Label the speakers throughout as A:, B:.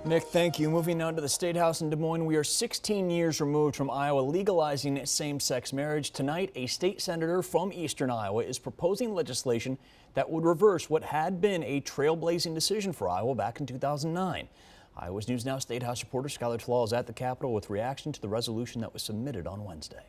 A: Nick, thank you. Moving on to the State House in Des Moines, we are 16 years removed from Iowa legalizing same-sex marriage. Tonight, a state senator from eastern Iowa is proposing legislation that would reverse what had been a trailblazing decision for Iowa back in 2009. Iowa's News Now State House reporter Skylar Tlaw is at the Capitol with reaction to the resolution that was submitted on Wednesday.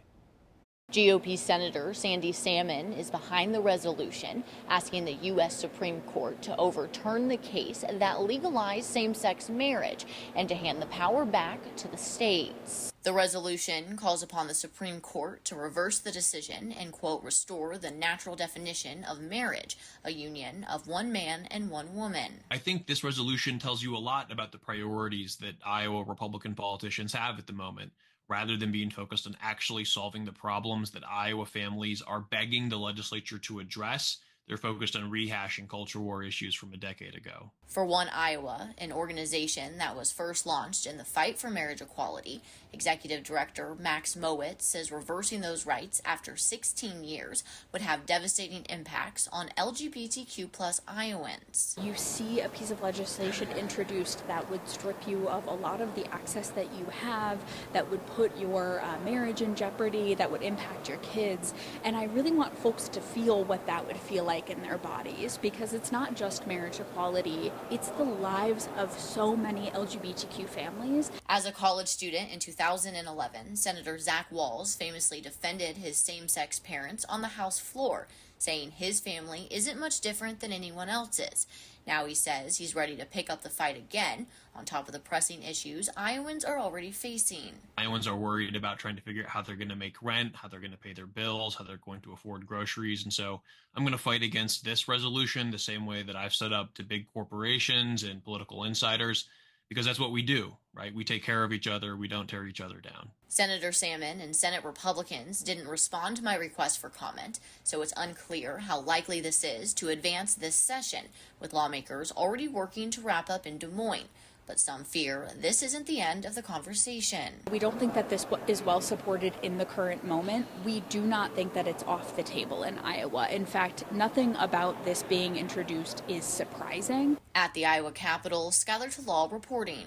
B: GOP Senator Sandy Salmon is behind the resolution, asking the U.S. Supreme Court to overturn the case that legalized same-sex marriage and to hand the power back to the states. The resolution calls upon the Supreme Court to reverse the decision and, quote, restore the natural definition of marriage, a union of one man and one woman.
C: I think this resolution tells you a lot about the priorities that Iowa Republican politicians have at the moment. Rather than being focused on actually solving the problems that Iowa families are begging the legislature to address, they're focused on rehashing culture war issues from a decade ago.
B: For One Iowa, an organization that was first launched in the fight for marriage equality, Executive Director Max Mowitz says reversing those rights after 16 years would have devastating impacts on LGBTQ plus Iowans.
D: You see a piece of legislation introduced that would strip you of a lot of the access that you have, that would put your marriage in jeopardy, that would impact your kids. And I really want folks to feel what that would feel like in their bodies, because it's not just marriage equality, it's the lives of so many LGBTQ families.
B: As a college student in 2011, Senator Wahls famously defended his same-sex parents on the House floor, saying his family isn't much different than anyone else's. Now he says he's ready to pick up the fight again, on top of the pressing issues Iowans are already facing.
C: Iowans are worried about trying to figure out how they're going to make rent, how they're going to pay their bills, how they're going to afford groceries. And so I'm going to fight against this resolution the same way that I've stood up to big corporations and political insiders, because that's what we do, right? We take care of each other. We don't tear each other down.
B: Senator Salmon and Senate Republicans didn't respond to my request for comment, so it's unclear how likely this is to advance this session, with lawmakers already working to wrap up in Des Moines. But some fear this isn't the end of the conversation.
D: We don't think that this is well supported in the current moment. We do not think that it's off the table in Iowa. In fact, nothing about this being introduced is surprising.
B: At the Iowa Capitol, Skylar Tlaw reporting.